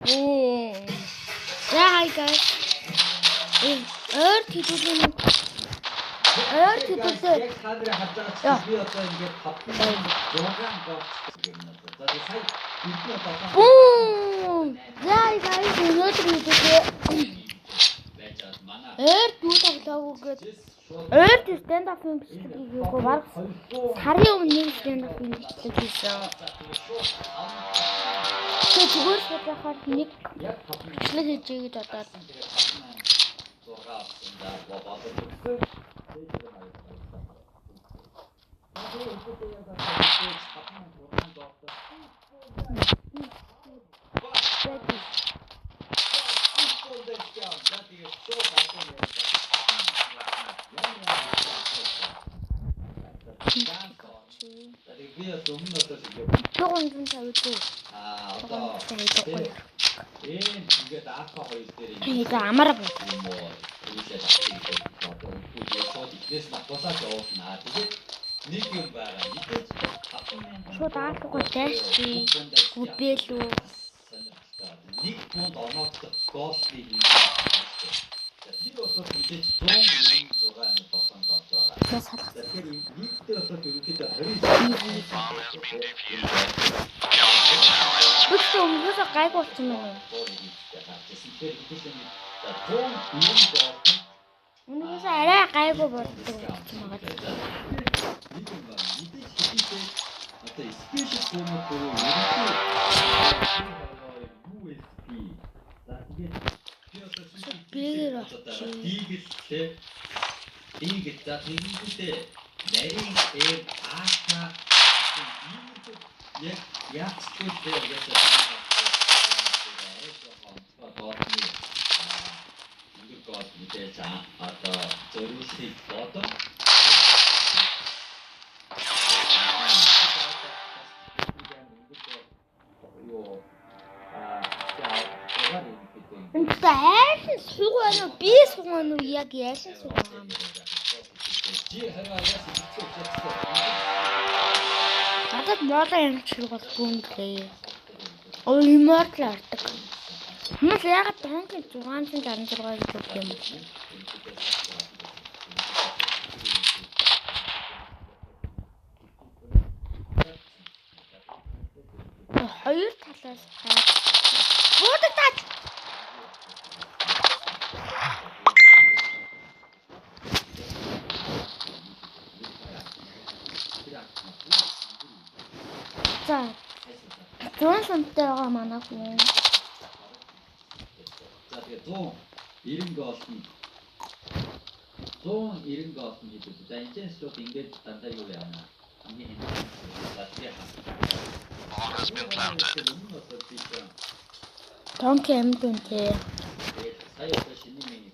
Oh. Yeah, hi guys. Earth hitting. Earth hitting. Boom. Yeah, hi guys. Earth hitting. Earth hitting. Earth stand up film бичлэгийг баг сарын өмнө stand up film бичлэг хийсэн. Тэгээд зүгээр судлахаар нэг бичлэг хийжээ гэж бодоод. 이거 아마라 봐. Шууд аахгүй дайчи гүбэлүү. Нэг пунд онооцох гоослыг тэр одоо мэдээж 106 болсон байна. Тэгэхээр нийтдээ одоо ерөнхийдөө 20 Бүгд өмнөөс гайг болсон байна. Өмнөөс арай гайгүй болдог юм байна. Одоо спешиал формат бүрээ ерөнхий USB. За тэгээд бигэр дигэлтэй дигэт за дигэлтэй нарийн эм ака яцгүй дээр мэдээж одоо зөвлөлийг бодох энэ хайр сугана би сугана яг яасан сугана надад мода юм шиг болгүй иммортал артаг хүмүүс яагаад танки 666 гэж боддог юм бэ хоёр талаас буудаг таач за зүүн сумтай байгаа манай хүн за тэгээ 190 голсон 190 голсон гэдэг. За энэ ч шууд ингээд дандаа юу яана. Хамгийн энэ Тонки эмдэнтэй. Сая одоо шинэ миний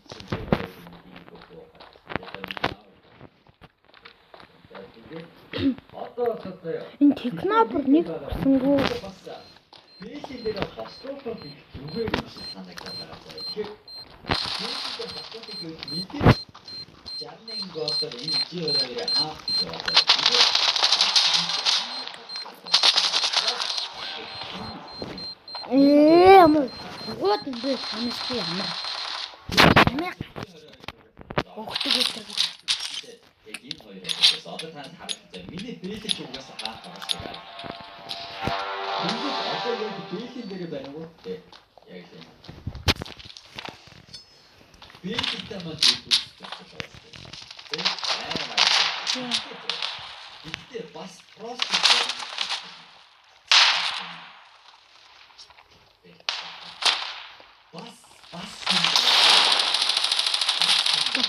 энэ технопор нэг болсонгүй. Бэлэгээр хослуулах зүгээр юм шиг санагдаад байгаа. Тэгэхээр бэлэгээр хослуулах гэж мэдээ жарнын гоотор энэ жиороо хаах гэж байна. Амар гоод юм бэ таньсгүй ямар. Ямар огтг өтер гэж. Яг ийм хоёроо одоо тань харагдаж миний бэлэг угаас хаах байгаа шүү дээ. Одоо яг бэлэг дээр байна уу те. Яг тийм. Бэлэгтэй маа дүүс гэж байна. Тэ бас просто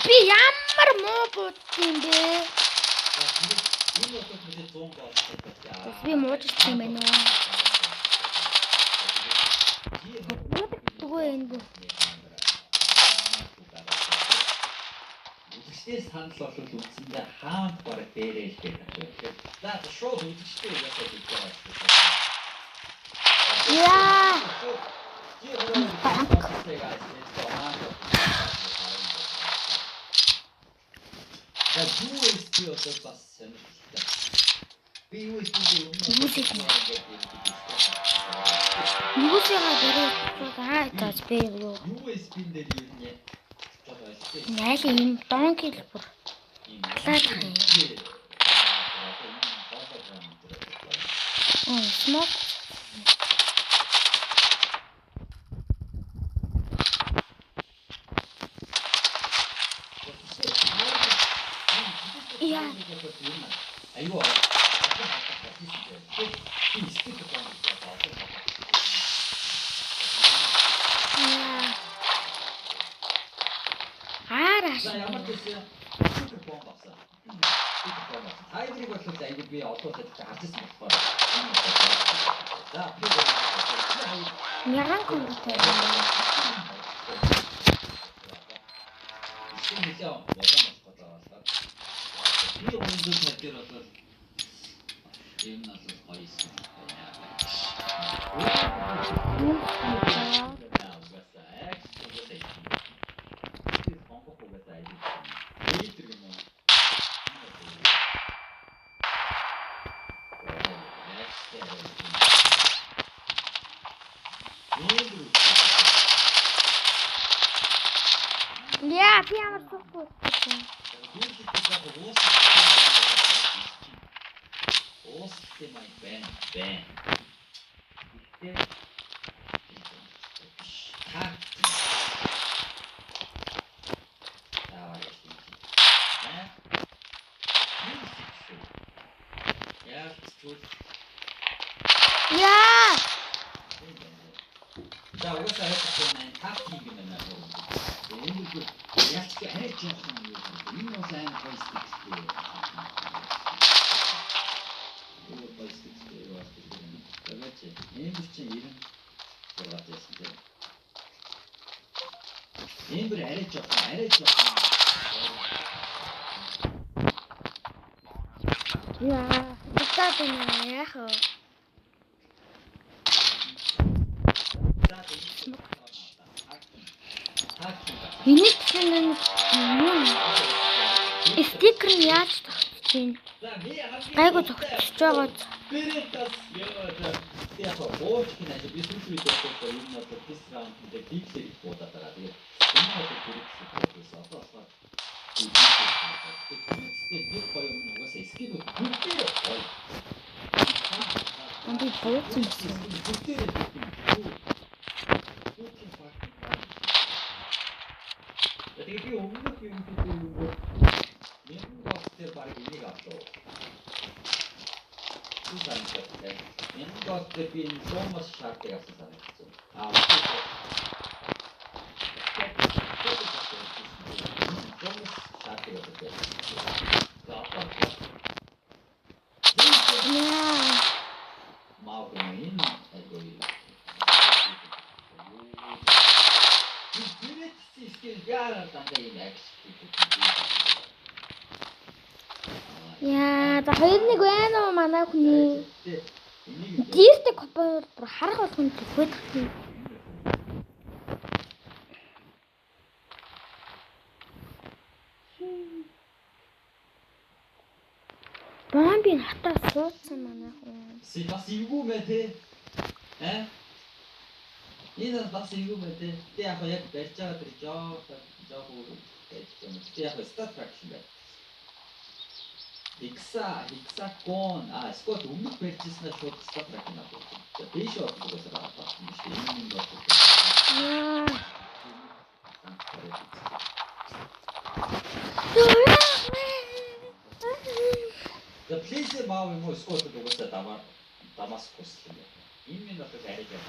би ямар муу бутсан бэ? Би мууж ирсэн байна уу? Тэгвэл энэ бүү. Үстэй санал болол үсэндээ хаант бараг дээрээ л гэдэг. За шууд үстэй ясаа гэж байна. Яа. Я USB одоо бас сонирхолтой. Би USB-ийг Юусяагаад Заац би юу. USB-н дээр юу нэ? Найл юм донки л бүр. Талаад хай. Смок. Яа. Айгоо. Араш. Ямар ч юм бомб авсан. Хайдрыг бодлоо айгүй би олоосоо харж ирсэн болохоор. За би Мяган компьютер. Нэлээ удаан болох болоо. Би өндөр тавьдэр болоод юм нас гоё юм. Яа, би ямар суухгүй. Оостэй май бэн. Яа. За угаасаа хэвчээ тап хийх юм байна. Энэ бүр яаж ч хайж явах юм юу. Энэ бас айн гойстиктэй. Юу гойстиктэй юу асууж байна. Тэгэж энэ чинь 90 болоод байсан тийм. Энэ бүр арайж явах. Яа, битээд байна яах вэ? Энийг чинь юм. Стикер нь яаж тогтчих вэ? Гайгүй тогтчихж байгаа. Бэрэтас яа. Яг бооч кинаж би сүлжээ доктор юм надад тест раунд дээр дийлэх бодоод байгаа. Тэгээд энэ хатад хэрэгсэн одоо би гоё юм угаасаа скид бүгдээ гоё. Би бооцсон. Тэгээд би өмнөх юм дээр баг энийг авлаа. Энэ доктор би сомос шаарддаг авсан санагдсан. Яа, за 2-1 байна уу манай хүний? Дийртэй копор бүр харах болгонд зүгээд тахсан. Бомбын хатаа суудсан манай хүн. Бас эвгүй мэ те? Энэ бас эвгүй мэ те? Тэ яг барьж байгаа тэр жоо байж юм. Тэ яг стат фракшн байна. Hexagon скот өмнөх барьжсанаа шууд стат фракшн авах. Дээш оруулах байгаа юм шиг юм байна. The place маа юм уу скот дуусаа Дамаскус юм. Энэ минь одоо ариг юм.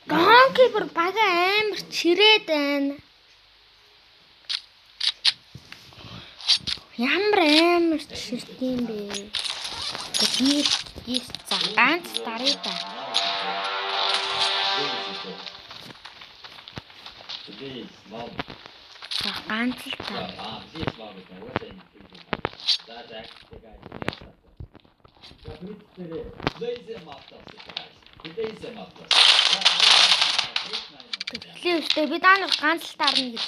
Гонкипер бага амар чирээд байна. Ямар амар чирдэм бэ? Тэгээс за ганц дарыг та. За ганц л та. Please маа гэдэг нь уусаа юм. За тэгээ яасан. Тэглээ өстэй би даанаар ганц л таарна гэж.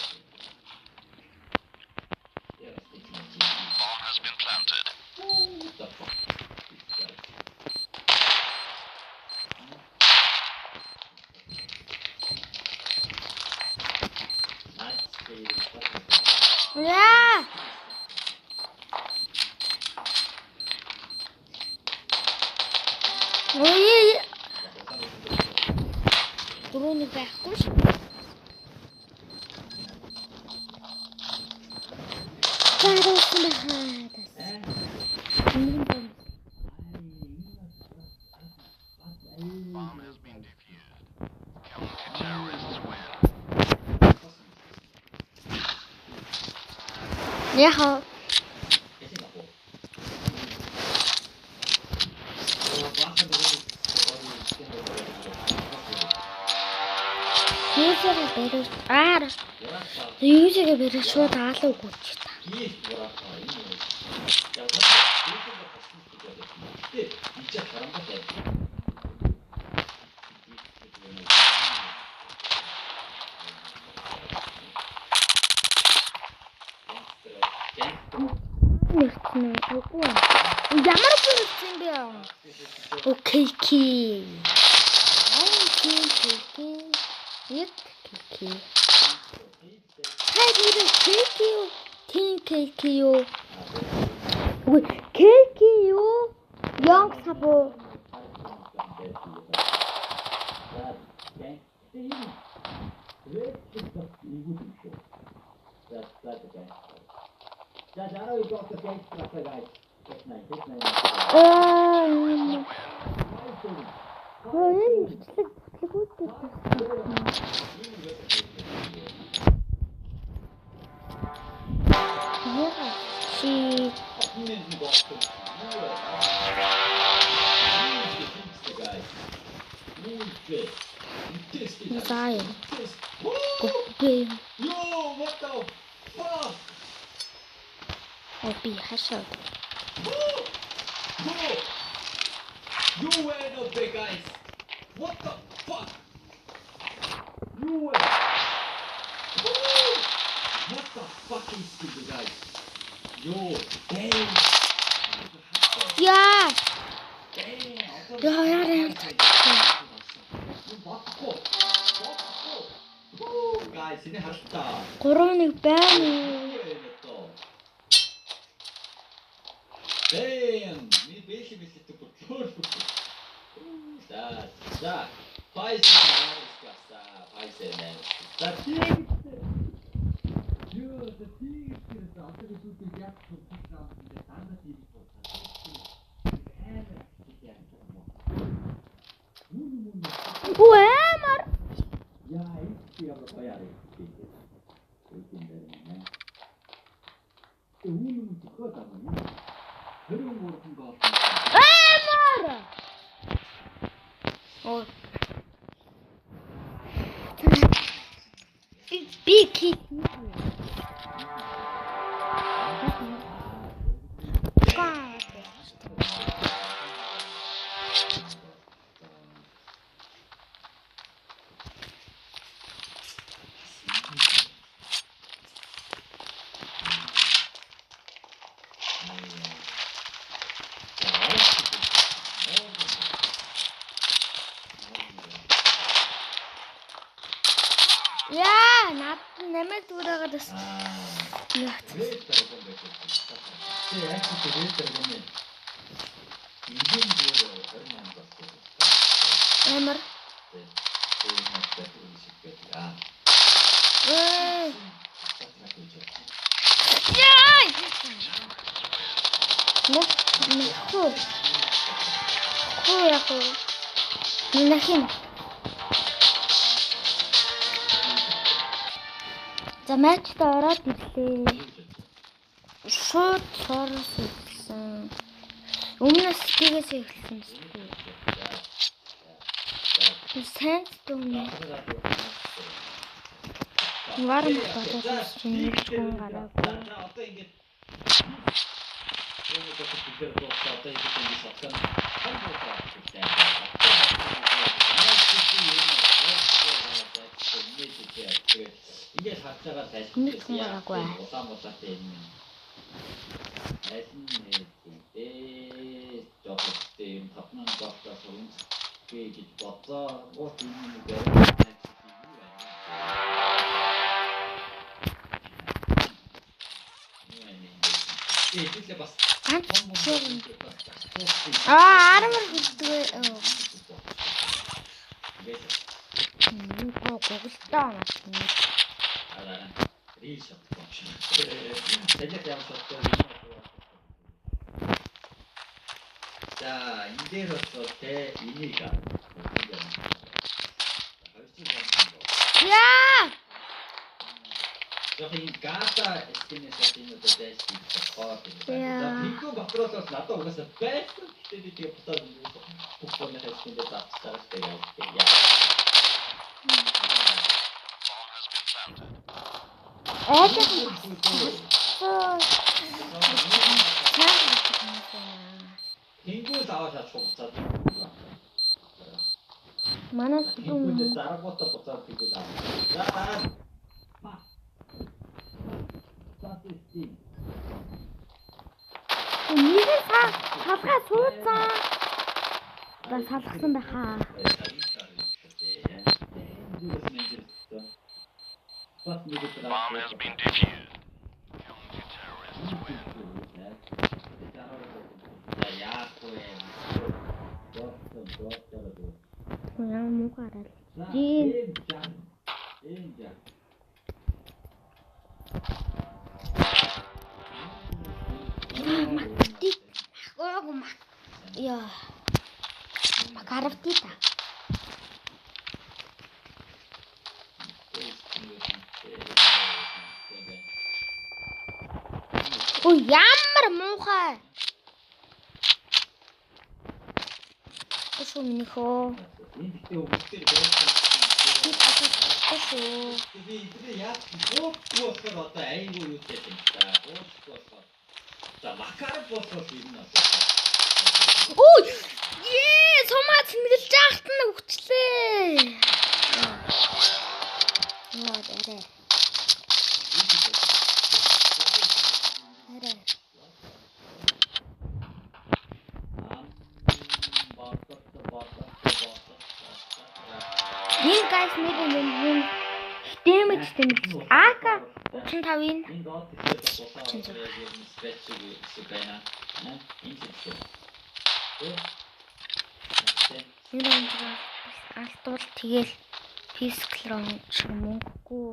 Яа! Ой! Дөрөвний байхгүй ш. Чарсан хаад. Яха. Юусаа бэрэж аа. Юусаа бэрэж шууд аалаа өгөөч та. Нэртнэ үгүй. Ямар бүрсэн бэ? Окей ки. Нет ки. Хайди ки. Тин ки. Ой, ки. Янг сабо. Ja, daar heb ik ook de gangster eruit. Kijk mij. Yo, what the fuck? Be hustled. You were the big guys. What the fuck? You were. What the fuck is the guys? Yo, damn. Yeah. Damn. Guys, ini harta. Короник байна. Damn, ми бэлээ төрлөө. За. Пайсаа нэрсгаса. Пайсаа нэрс. За тийм. Юу the thing is that after you do the act for this round the standard TV for Уэмар. яа, их яа баяраа. Үгүй юм төгөөд авах юм. Хэрэг мөрөн гол. Эмар. Оо. Big kid. Яа, над нэмээд дураагаад бас. Яа. Эмар. Яй! Хөө. Нахин. За матчд ороод ирлээ. Шууд сороос ирсэн. Өмнөөс тийгээс эхэлсэн шүү. Сайн дүнэ. Варм бодож чинь хүн гараагүй. Одоо ингэж энэකොට түгээр доктор одоо ингэ шатсан. 이게 작자가 다시 못하게 있는 애신의 저때 답는 것과 소름 꽤 깊었어 뭐 있는 게 Хэдүүлээ бас. ганц армар хэлдэг. Гуглдаа оноо. Араа. Риш шот болчих. Тэжээ ямар шот. За, энэ дээр бол тэ энийг аа. Яа! Яг энэ гата эскинээс энэ үдээс болохоор. За, бинго батроос надад угаасаа байсан. Тэгээд тийм бутаад бүхнээ эскиндээ заацсан гэдэг яа. Тэнгуүс аваад шатчихсан. Манай тэнгуүс заргуута буцаад тэнгуүс аваа. За дараа. Нийгэм салгаа суудсан. За салгасан байхаа. Bomb has been defused. Яа муугаарай. Яа. Макаравти та. Ой, ямар муухай. Өшөө минийхөө. Ой! Ээ, сумаа цэмгэлж яахт нь өгчлээ. Яа, дээрээ. Нэг гайс нэг юм damage AK 35-ийн алтуул тэгэл писклон шиг мөнгөгүй.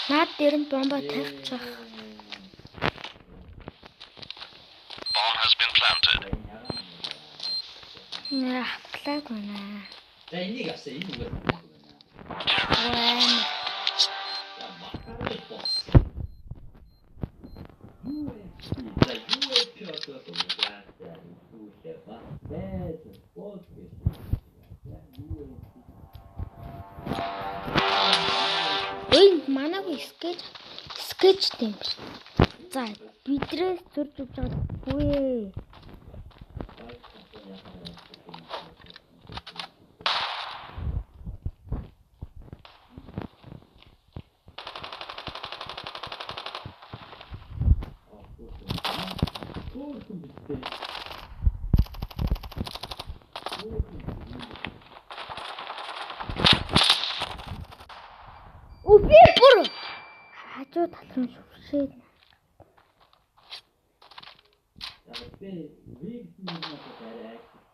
Наад дээр нь бомба тавьчих. Bomb has been planted. Яа, плаг байна. За энийг авсан энэ үгээр. Ваа. За макарыг бос. За юу пиотос угаасаа үүсээ ба. Бэж бос гэж. Эй, манайг скетч тийм биш. За, бидрээс зурж өгч байгаа үгүй. Би бүр хажуу талрын шүршээд.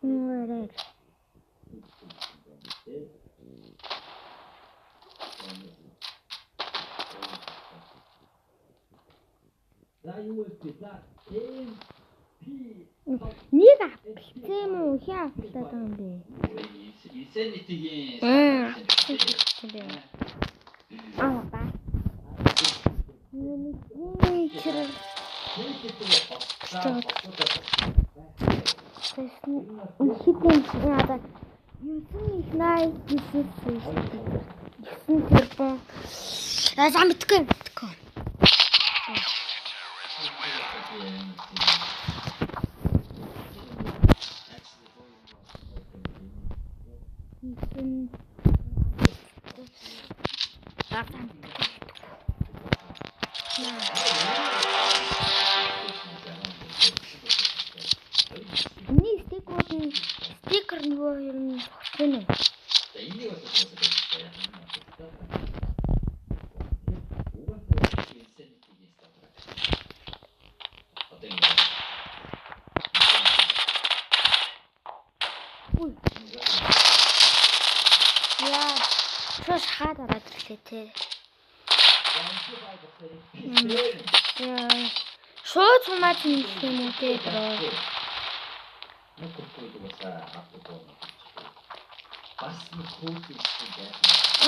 Нүрээ. За юу вэ? За нэг авчихсан юм уу? Хин авчихсан юм бэ? Исэнитигийн Аа ба. Нэг чирэл. Үнэхээр яа юусэн их найс гэсэн тэрбон. За мэдгүй. шахаад ороод ирлээ те. Шууд сумаач юм уу те бро.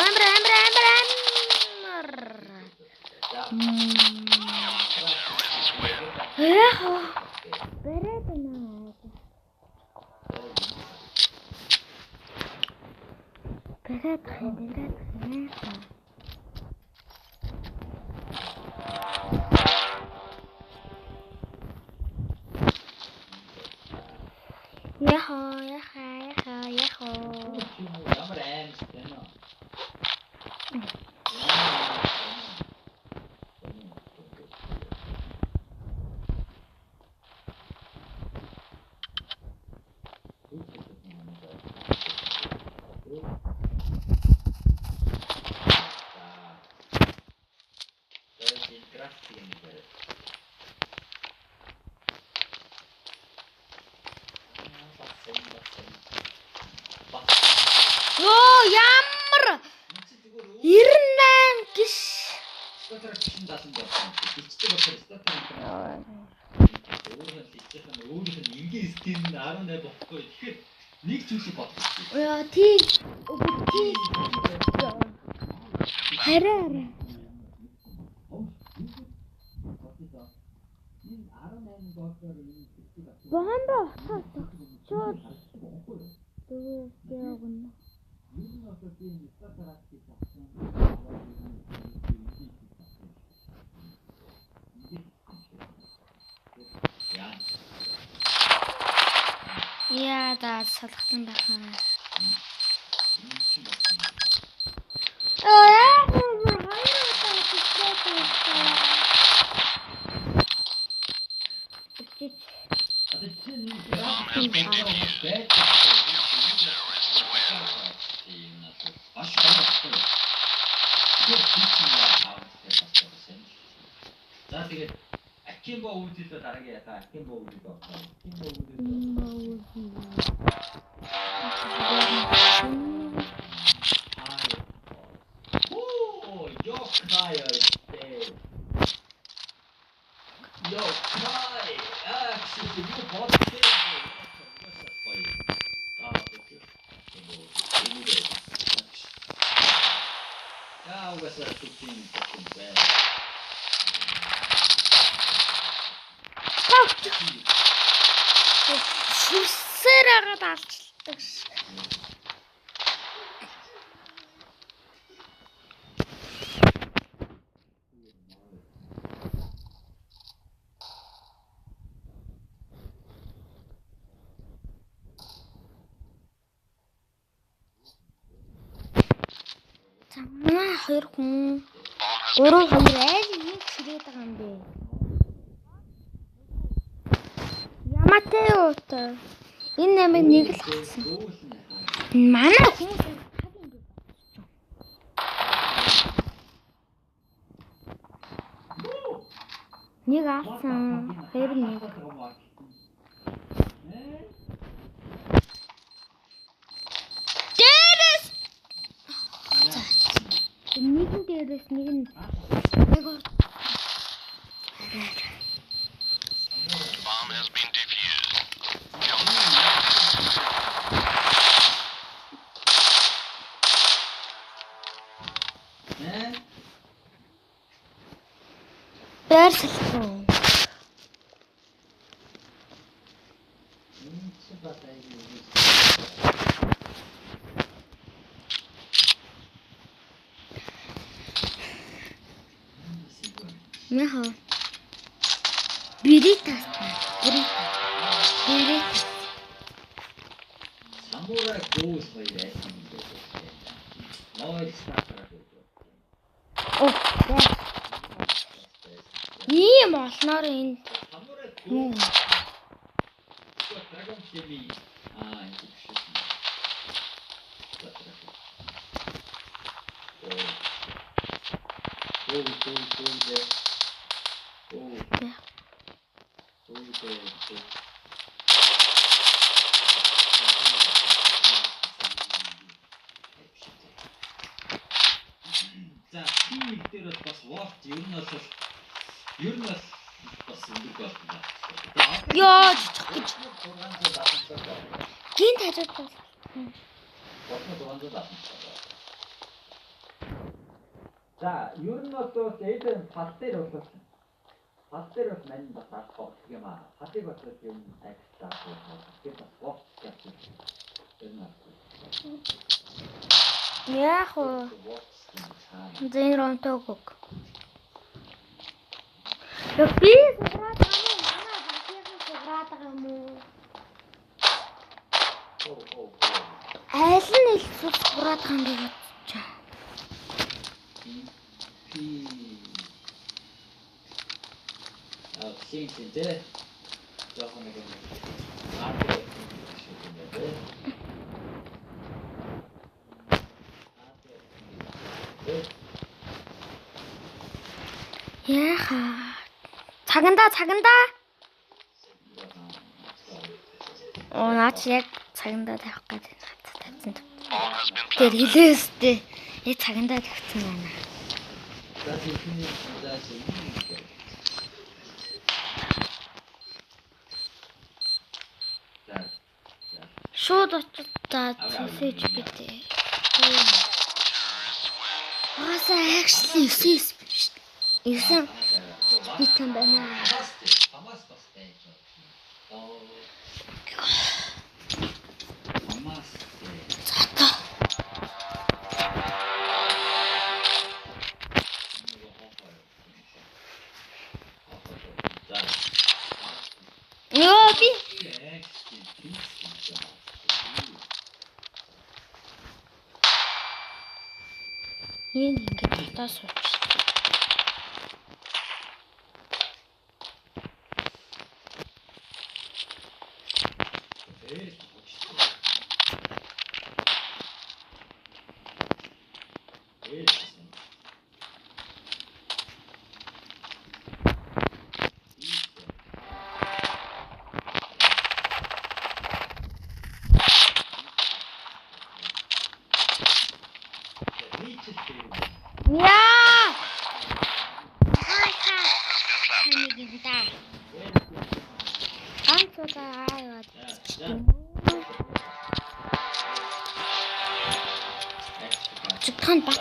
Амбар. Берет. Яхо. Ёо ямар 98 гис. Нэг зүйлийг бодлоо. Яа тийм. Хараа. Бомбо хатчихвол дүүгэн. Яа даа салхсан байхаа. За тэгээд Акимбо үүдэлээ дараагийн яа Акимбо үүдэлээ авах. Оо, ёкнай. Actually, you bought it. Yeah, was a 15 second bad. Сүсээрээ алчдаг. Замаа 2 хүн 3 хоёр айл нэг чирээд байгаа юм бэ. Яматай юу та? Энэ нэмийг нэг л хатсан. Манай хүмүүс таг юм бэ? Нэг авсан, хоёр нэг. Дээрээс нэгэн дээрээс нэг нь Bomb has been defused. Бээр салсан. Яха. Биритас. Самурай goes by that. Новый стартер. Оо. Ийм олноор энэ. Самурай goes. Dragon Chili. Это все. дээр бол бас Wolf ер нь бол бас өндөр гол байна. Ёо чичг гэж. Гинт хажууд бол. За, ер нь бол эдэн фал дээр бол мань бас авах юм аа. Фалыг бас юм экстра тэгээд бас Wolf гэж байна. Яг уу. Зэн ронтог. Би суграад байгаа юм. Манай багийн суграад байгаа юм уу? Айл нь ил суграад байгаа юм гэж бодчих. Синтээ. Жохон нэг юм. Яха. Цагандаа. Наач яг цагандаа тавих гэдэг тавьсан. Тэр хэлээстэй. Цагандаа тавьсан байна. Шууд очиж цэсэж битээ. Actually 9 битэн байна. Ингээд тасууч. Чигтхан ба.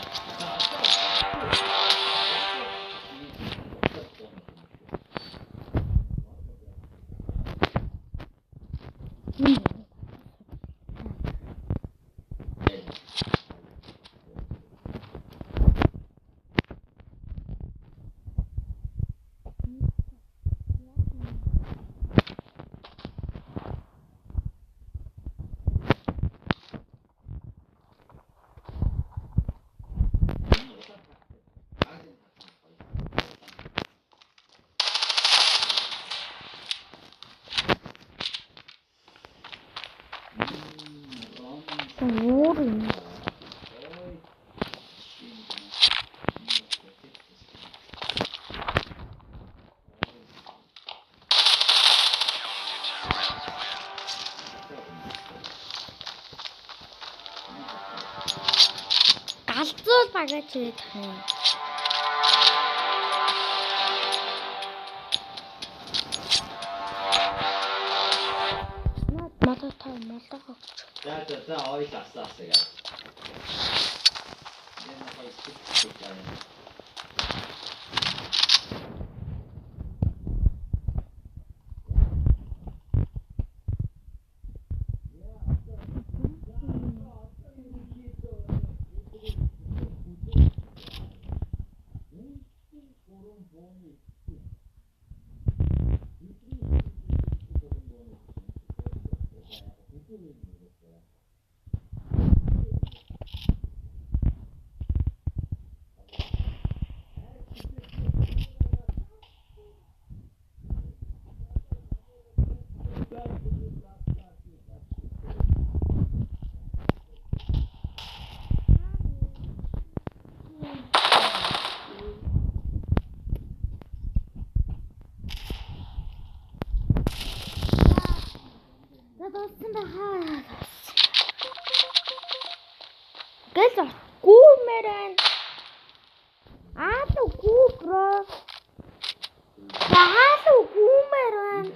Галзуул багаж ирэх юм. Мото өгч. За ойл асаа сега. Энэ хоёр чиг байна. Гэл гүүмэрэн. Хаалу гүмээр байна.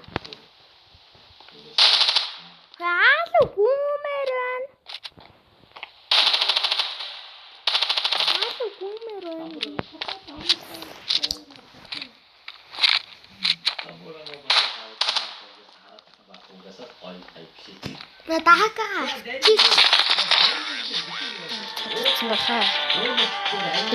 Хаалу гүмээр байна. Хаалу гүмээр байна. 나 나가. 내가